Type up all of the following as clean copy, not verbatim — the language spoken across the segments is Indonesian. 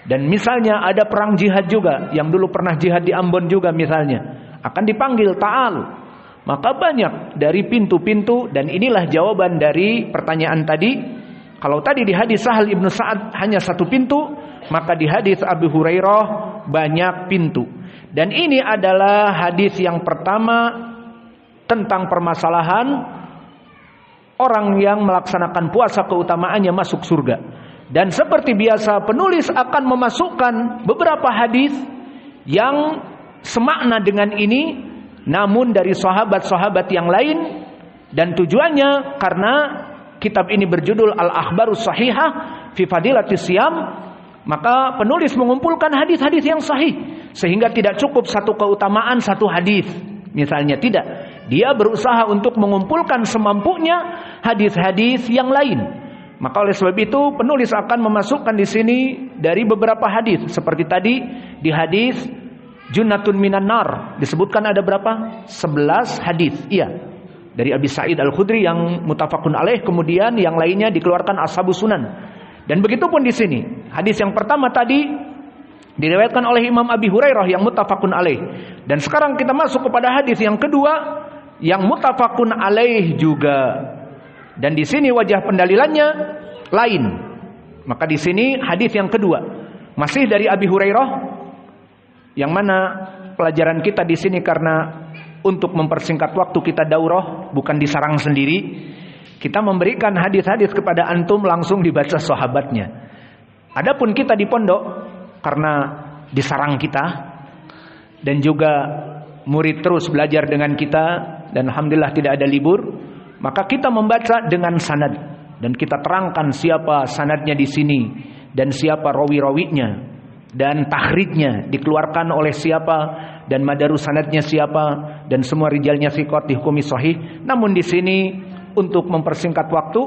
Dan misalnya ada perang jihad juga, yang dulu pernah jihad di Ambon juga misalnya, akan dipanggil ta'al. Maka banyak dari pintu-pintu, dan inilah jawaban dari pertanyaan tadi. Kalau tadi di hadis Sahal ibnu Sa'ad hanya satu pintu, maka di hadis Abu Hurairah banyak pintu. Dan ini adalah hadis yang pertama tentang permasalahan orang yang melaksanakan puasa keutamaannya masuk surga. Dan seperti biasa penulis akan memasukkan beberapa hadis yang semakna dengan ini, namun dari sahabat-sahabat yang lain. Dan tujuannya karena kitab ini berjudul Al-Akhbarus Sahihah fi Fadilatis Siyam, maka penulis mengumpulkan hadis-hadis yang sahih, sehingga tidak cukup satu keutamaan satu hadis misalnya, tidak. Dia berusaha untuk mengumpulkan semampunya hadis-hadis yang lain. Maka oleh sebab itu penulis akan memasukkan di sini dari beberapa hadis. Seperti tadi di hadis Junnatun minan nar disebutkan ada berapa? 11 hadis. Iya. Dari Abi Sa'id Al-Khudri yang muttafaqun alaih, kemudian yang lainnya dikeluarkan Ashabus Sunan. Dan begitu pun di sini. Hadis yang pertama tadi diriwayatkan oleh Imam Abi Hurairah yang muttafaqun alaih. Dan sekarang kita masuk kepada hadis yang kedua yang muttafaqun alaih juga. Dan di sini wajah pendalilannya lain. Maka di sini hadis yang kedua masih dari Abi Hurairah, yang mana pelajaran kita di sini karena untuk mempersingkat waktu kita daurah, bukan disarang sendiri. Kita memberikan hadis-hadis kepada antum langsung dibaca sahabatnya. Adapun kita di pondok karena disarang kita dan juga murid terus belajar dengan kita dan alhamdulillah tidak ada libur, maka kita membaca dengan sanad dan kita terangkan siapa sanadnya di sini dan siapa rawi-rawinya dan tahridnya dikeluarkan oleh siapa dan madarus sanadnya siapa dan semua rijalnya thiqat dihukumi sahih. Namun di sini untuk mempersingkat waktu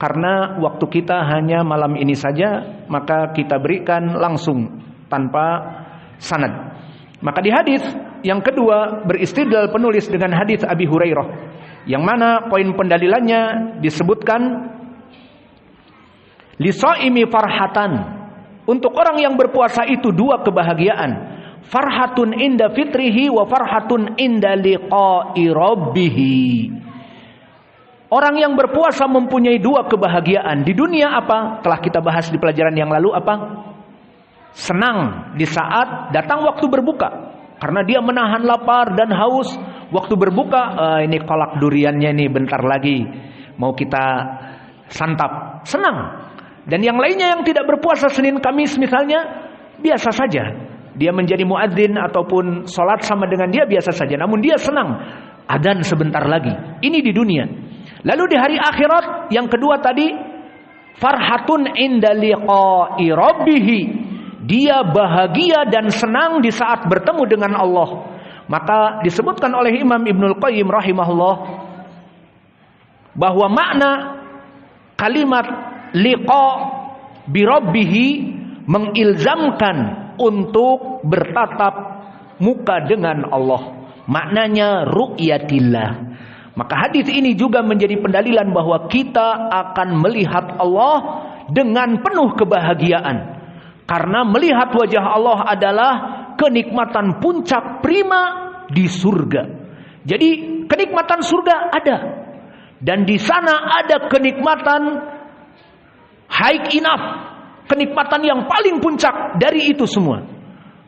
karena waktu kita hanya malam ini saja, maka kita berikan langsung tanpa sanad. Maka di hadis yang kedua beristidlal penulis dengan hadis Abi Hurairah, yang mana poin pendalilannya disebutkan lisaimi farhatan, untuk orang yang berpuasa itu dua kebahagiaan, farhatun inda fitrihi wa farhatun inda liqa'i rabbihi. Orang yang berpuasa mempunyai dua kebahagiaan. Di dunia apa? Telah kita bahas di pelajaran yang lalu apa? Senang di saat datang waktu berbuka, karena dia menahan lapar dan haus. Waktu berbuka, ini kolak duriannya nih bentar lagi mau kita santap, senang. Dan yang lainnya yang tidak berpuasa Senin Kamis misalnya, biasa saja. Dia menjadi muadzin ataupun sholat sama dengan dia biasa saja, namun dia senang. Adzan sebentar lagi. Ini di dunia. Lalu di hari akhirat yang kedua tadi, farhatun inda liqa'i rabbihi. Dia bahagia dan senang di saat bertemu dengan Allah. Maka disebutkan oleh Imam Ibnul Qayyim rahimahullah bahwa makna kalimat liqa bi rabbihi mengilzamkan untuk bertatap muka dengan Allah. Maknanya ru'yatillah. Maka hadis ini juga menjadi pendalilan bahwa kita akan melihat Allah dengan penuh kebahagiaan. Karena melihat wajah Allah adalah kenikmatan puncak prima di surga. Jadi kenikmatan surga ada. Dan di sana ada kenikmatan high enough, kenikmatan yang paling puncak dari itu semua.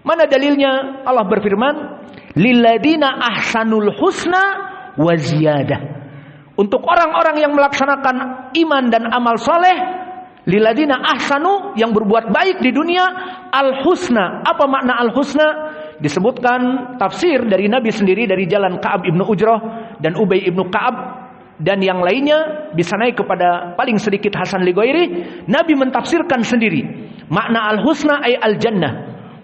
Mana dalilnya? Allah berfirman, lilladina ahsanul husna wa ziyadah. Untuk orang-orang yang melaksanakan iman dan amal soleh, lilladina ahsanu, yang berbuat baik di dunia, al-husna. Apa makna al-husna? Disebutkan tafsir dari Nabi sendiri dari jalan Ka'ab ibnu Ujrah dan Ubay ibnu Ka'ab dan yang lainnya, bisa naik kepada paling sedikit Hasan li Ghairi. Nabi mentafsirkan sendiri makna al-husna ay al-jannah,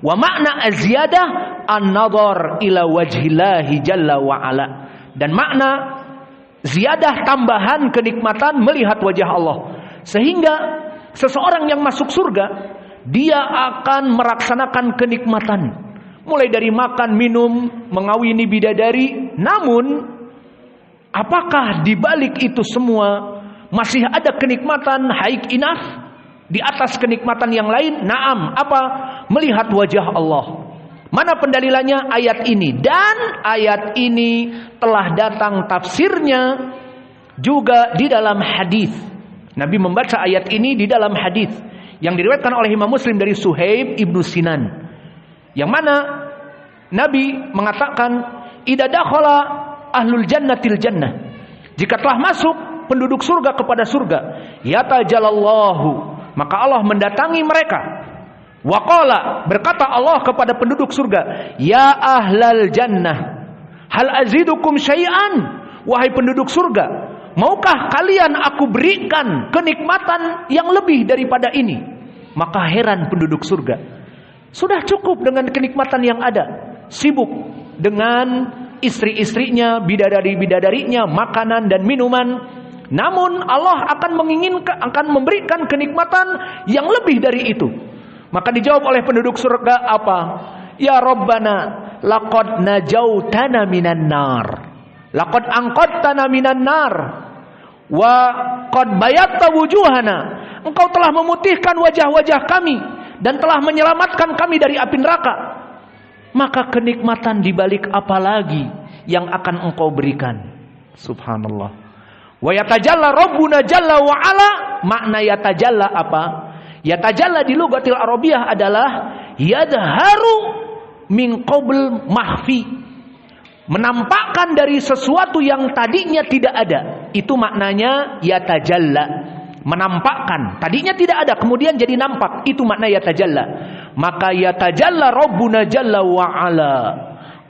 wa makna az-ziyadah an-nadhar ila wajhillahi jalla wa ala. Dan makna ziyadah tambahan kenikmatan melihat wajah Allah. Sehingga seseorang yang masuk surga, dia akan meraksanakan kenikmatan, mulai dari makan, minum, mengawini bidadari. Namun apakah di balik itu semua masih ada kenikmatan high enough? di atas kenikmatan yang lain? Naam, apa? Melihat wajah Allah. Mana pendalilannya? Ayat ini. Dan ayat ini telah datang tafsirnya juga di dalam hadis. Nabi membaca ayat ini di dalam hadis yang diriwayatkan oleh Imam Muslim dari Suhaib ibnu Sinan, yang mana Nabi mengatakan, idza dakhala ahlul jannatil jannah, jika telah masuk penduduk surga kepada surga, yatajallallahu, maka Allah mendatangi mereka. Wa qala, berkata Allah kepada penduduk surga, ya ahlal jannah, hal azidukum syai'an, wahai penduduk surga, maukah kalian aku berikan kenikmatan yang lebih daripada ini? Maka heran penduduk surga, sudah cukup dengan kenikmatan yang ada, sibuk dengan istri-istrinya, bidadari-bidadarinya, makanan dan minuman. Namun Allah akan memberikan kenikmatan yang lebih dari itu. Maka dijawab oleh penduduk surga apa? Ya Rabbana, laqad najautana minan nar, laqad angqadtana minan nar, wa qad bayatta wujuhana, engkau telah memutihkan wajah-wajah kami dan telah menyelamatkan kami dari api neraka. Maka kenikmatan dibalik apa lagi yang akan engkau berikan? Subhanallah. Wa yatajalla rabbuna jalla wa ala, makna yatajalla apa? Yatajalla di lugatil arabiyah adalah yadharu min qabl mahfi, menampakkan dari sesuatu yang tadinya tidak ada. Itu maknanya yatajalla, menampakkan. Tadinya tidak ada, kemudian jadi nampak. Itu makna yatajalla. Maka yatajalla rabbuna jalla wa ala,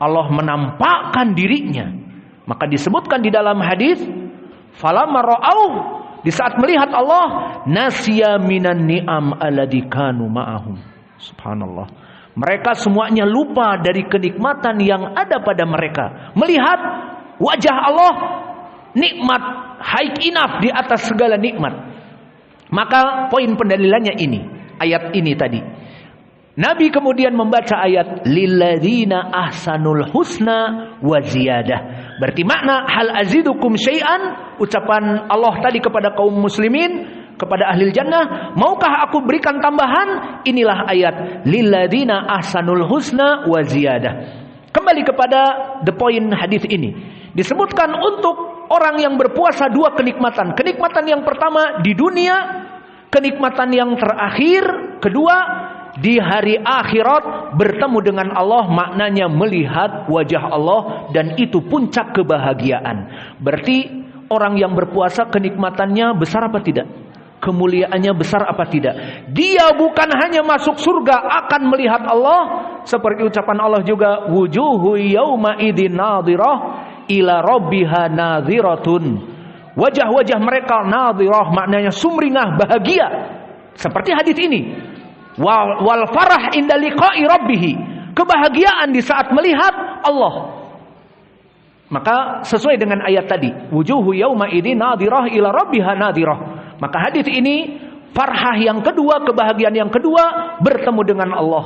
Allah menampakkan dirinya. Maka disebutkan di dalam hadis, falamma ra'au, di saat melihat Allah, nasya minan ni'am alladzi kanu ma'ahum. Subhanallah. Mereka semuanya lupa dari kenikmatan yang ada pada mereka. Melihat wajah Allah, nikmat high enough di atas segala nikmat. Maka poin pendalilannya ini, ayat ini tadi. Nabi kemudian membaca ayat lilladzina ahsanul husna wa ziyadah. Berarti makna hal azidukum syai'an, ucapan Allah tadi kepada kaum muslimin, kepada ahli jannah, maukah aku berikan tambahan? Inilah ayat lilladzina ahsanul husna wa ziyadah. Kembali kepada the point hadis ini. Disebutkan untuk orang yang berpuasa dua kenikmatan. Kenikmatan yang pertama di dunia, kenikmatan yang terakhir kedua di hari akhirat bertemu dengan Allah, maknanya melihat wajah Allah, dan itu puncak kebahagiaan. Berarti orang yang berpuasa kenikmatannya besar apa tidak? Kemuliaannya besar apa tidak? Dia bukan hanya masuk surga, akan melihat Allah, seperti ucapan Allah juga, wujuhu yauma idzin nadhirah ila rabbiha nadhiratun. Wajah-wajah mereka nadhirah, maknanya sumringah, bahagia. Seperti hadis ini. Wal farah inda liqa'i rabbih, kebahagiaan di saat melihat Allah. Maka sesuai dengan ayat tadi, wujuhu yauma idzin nadhirah ila rabbiha nadhirah. Maka hadis ini farhah yang kedua, kebahagiaan yang kedua, bertemu dengan Allah.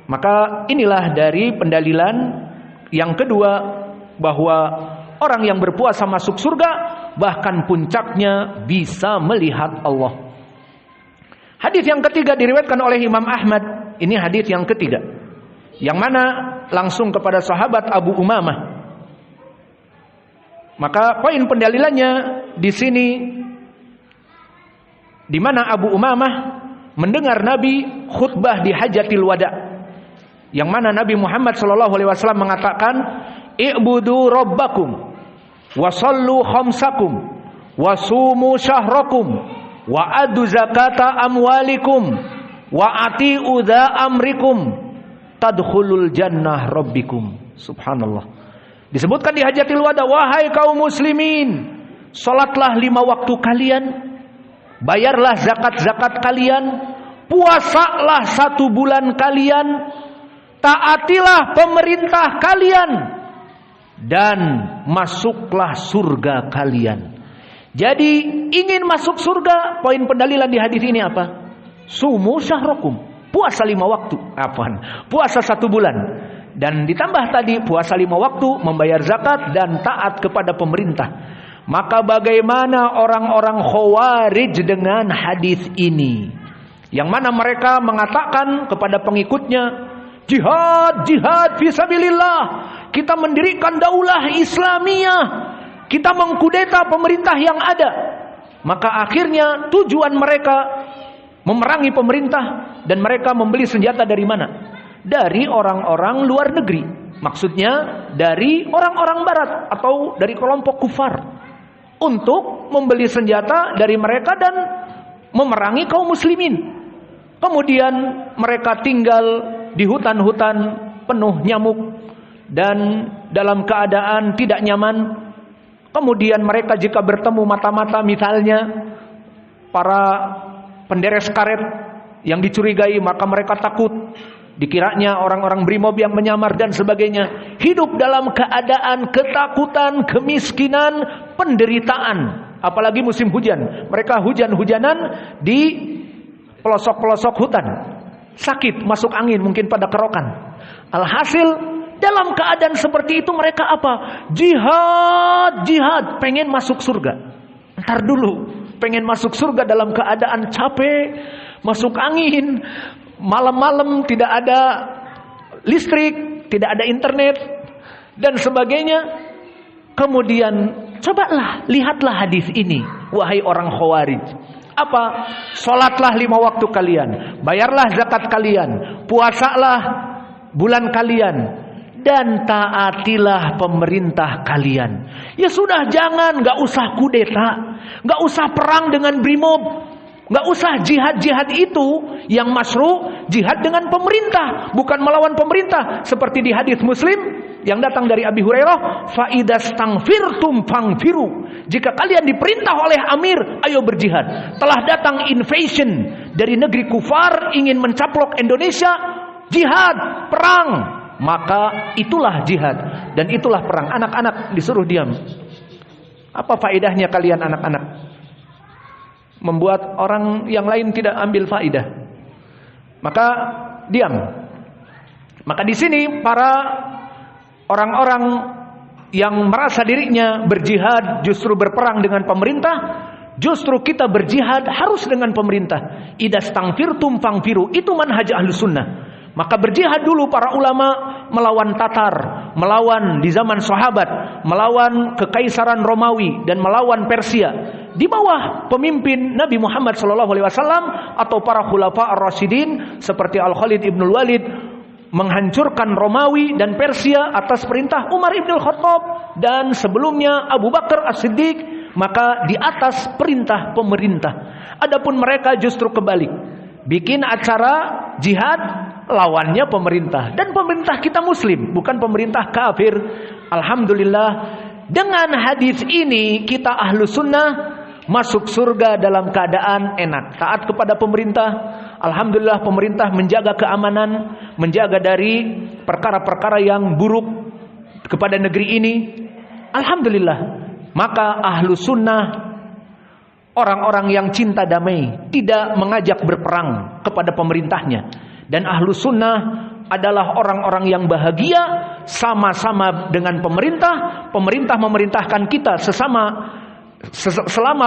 Maka inilah dari pendalilan yang kedua, bahwa orang yang berpuasa masuk surga, bahkan puncaknya bisa melihat Allah. Hadis yang ketiga diriwayatkan oleh Imam Ahmad. Ini hadis yang ketiga, yang mana langsung kepada sahabat Abu Umamah. Maka poin pendalilannya di sini, di mana Abu Umamah mendengar Nabi khutbah di Hajatil Wada, yang mana Nabi Muhammad SAW mengatakan, i'budu rabbakum wa sallu khamsakum wa sumu syahrakum wa adu zakata amwalikum wa ati'u dha amrikum tadkhulul jannah rabbikum. Subhanallah. Disebutkan di Hajatil Wada, wahai kaum muslimin, salatlah 5 waktu kalian, bayarlah zakat-zakat kalian, puasalah 1 bulan kalian, taatilah pemerintah kalian, dan masuklah surga kalian. Jadi ingin masuk surga, poin pendalilan di hadis ini apa? Sumu syahrakum, puasa 5 waktu. Puasa 1 bulan. Dan ditambah tadi puasa 5 waktu, membayar zakat, dan taat kepada pemerintah. Maka bagaimana orang-orang khawarij dengan hadis ini? yang mana mereka mengatakan kepada pengikutnya, jihad, jihad fisabilillah, kita mendirikan daulah Islamiyah, kita mengkudeta pemerintah yang ada. Maka akhirnya tujuan mereka memerangi pemerintah, dan mereka membeli senjata dari mana? Dari orang-orang luar negeri. Maksudnya dari orang-orang barat atau dari kelompok kufar, untuk membeli senjata dari mereka dan memerangi kaum muslimin. Kemudian mereka tinggal di hutan-hutan penuh nyamuk dan dalam keadaan tidak nyaman. Kemudian mereka jika bertemu mata-mata, misalnya para penderes karet yang dicurigai, maka mereka takut, dikiranya orang-orang brimob yang menyamar dan sebagainya. Hidup dalam keadaan ketakutan, kemiskinan, penderitaan. Apalagi musim hujan, mereka hujan-hujanan di pelosok-pelosok hutan, sakit, masuk angin, mungkin pada kerokan. Alhasil dalam keadaan seperti itu mereka apa? Jihad, jihad, pengen masuk surga. Ntar dulu, pengen masuk surga dalam keadaan capek, masuk angin, malam-malam tidak ada listrik, tidak ada internet dan sebagainya. Kemudian cobalah, lihatlah hadis ini, wahai orang Khawarij. Apa? Salatlah 5 waktu kalian, bayarlah zakat kalian, puasalah bulan kalian, dan taatilah pemerintah kalian. Ya sudah, jangan, gak usah kudeta, gak usah perang dengan brimob, gak usah jihad-jihad itu yang masyru', jihad dengan pemerintah, bukan melawan pemerintah. Seperti di hadis Muslim yang datang dari Abi Hurairah, fa idastangfirtum fangfiru. Jika kalian diperintah oleh amir, ayo berjihad. Telah datang invasion dari negeri kufar ingin mencaplok Indonesia, jihad, perang. Maka itulah jihad dan itulah perang. Anak-anak disuruh diam. Apa faedahnya kalian anak-anak? Membuat orang yang lain tidak ambil faedah. Maka diam. Maka di sini para orang-orang yang merasa dirinya berjihad justru berperang dengan pemerintah, justru kita berjihad harus dengan pemerintah. Idastangfirtum fangfiru, itu manhaj Ahlus Sunnah. Maka berjihad dulu para ulama melawan Tatar, melawan di zaman sahabat, melawan kekaisaran Romawi dan melawan Persia di bawah pemimpin Nabi Muhammad SAW atau para khulafa ar-rasyidin seperti Al-Khalid ibn Walid, menghancurkan Romawi dan Persia atas perintah Umar ibn Khattab dan sebelumnya Abu Bakar As-Siddiq, maka di atas perintah pemerintah. Adapun mereka justru kebalik, bikin acara jihad, lawannya pemerintah, dan pemerintah kita muslim, bukan pemerintah kafir. Alhamdulillah, dengan hadis ini kita Ahlus Sunnah masuk surga dalam keadaan enak, taat kepada pemerintah. Alhamdulillah, pemerintah menjaga keamanan, menjaga dari perkara-perkara yang buruk kepada negeri ini. Alhamdulillah. Maka Ahlus Sunnah, orang-orang yang cinta damai, tidak mengajak berperang kepada pemerintahnya. Dan Ahlus Sunnah adalah orang-orang yang bahagia sama-sama dengan pemerintah. Pemerintah memerintahkan kita selama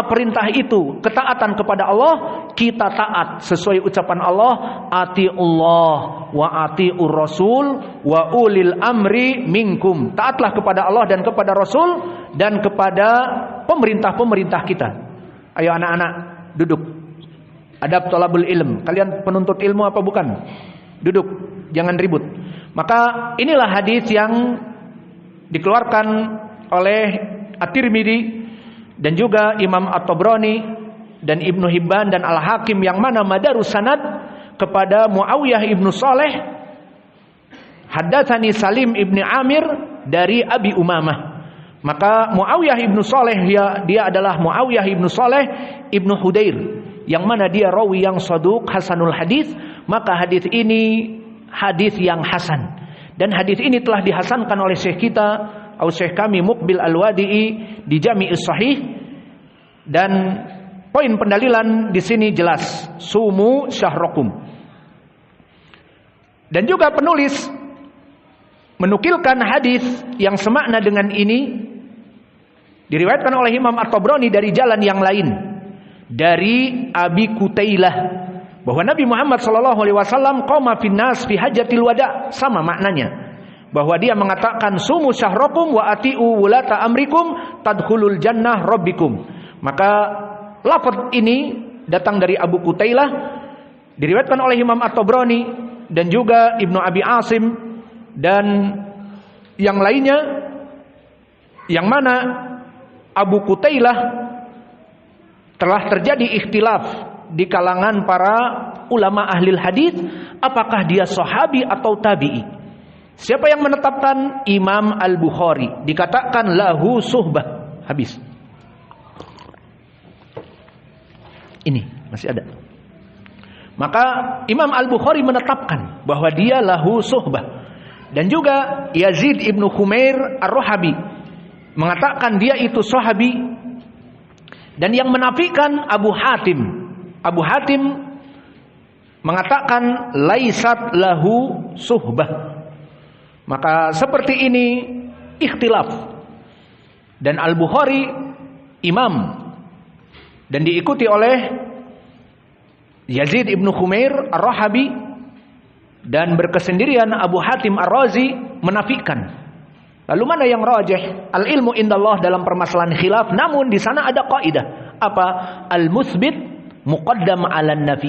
perintah itu ketaatan kepada Allah, kita taat sesuai ucapan Allah, atiullah wa atiur rasul wa ulil amri minkum. Taatlah kepada Allah dan kepada Rasul dan kepada pemerintah-pemerintah kita. Ayo anak-anak, duduk. Adab thalabul ilm. Kalian penuntut ilmu apa bukan? Duduk, jangan ribut. Maka inilah hadis yang dikeluarkan oleh At-Tirmidzi dan juga Imam At-Tabrani dan Ibnu Hibban dan Al-Hakim, yang mana madarus sanad kepada Muawiyah ibnu Saleh. Haddatsani Salim ibni Amir dari Abi Umamah. Maka Muawiyah ibnu Saleh, dia adalah Muawiyah ibnu Saleh ibnu Hudair, yang mana dia rawi yang saduq hasanul hadis. Maka hadis ini hadis yang hasan, dan hadis ini telah dihasankan oleh syekh kita atau syekh kami Muqbil Al-Wadi'i di Jami'us Sahih. Dan poin pendalilan di sini jelas, sumu syahrakum. Dan juga penulis menukilkan hadis yang semakna dengan ini, diriwayatkan oleh Imam At-Tabrani dari jalan yang lain, dari Abi Kutailah. bahwa Nabi Muhammad SAW qama finnas fi hajjatil wada, sama maknanya. Bahwa dia mengatakan sumu syahrakum wa atiu wulata amrikum tadkhulul jannah rabbikum. Maka lafaz ini datang dari Abu Qutailah, diriwayatkan oleh Imam At-Tabrani dan juga Ibnu Abi Asim dan yang lainnya, yang mana Abu Qutailah telah terjadi ikhtilaf di kalangan para ulama ahli hadis, apakah dia sahabi atau tabi'i. Siapa yang menetapkan? Imam Al-Bukhari, dikatakan lahu suhbah. Habis. Ini masih ada. Maka Imam Al-Bukhari menetapkan bahwa dia lahu suhbah. Dan juga Yazid ibnu Khumair Ar-Rohabi mengatakan dia itu sahabi. Dan yang menafikan Abu Hatim. Abu Hatim mengatakan laisat lahu suhbah. Maka seperti ini ikhtilaf. Dan Al-Bukhari imam dan diikuti oleh Yazid ibnu Khumair Ar-Rohabi, dan berkesendirian Abu Hatim Ar-Razi menafikan. Lalu mana yang rajih? Al-ilmu indallah dalam permasalahan khilaf, namun di sana ada kaidah. Apa? Al-mutsbit muqaddam 'alan nafi.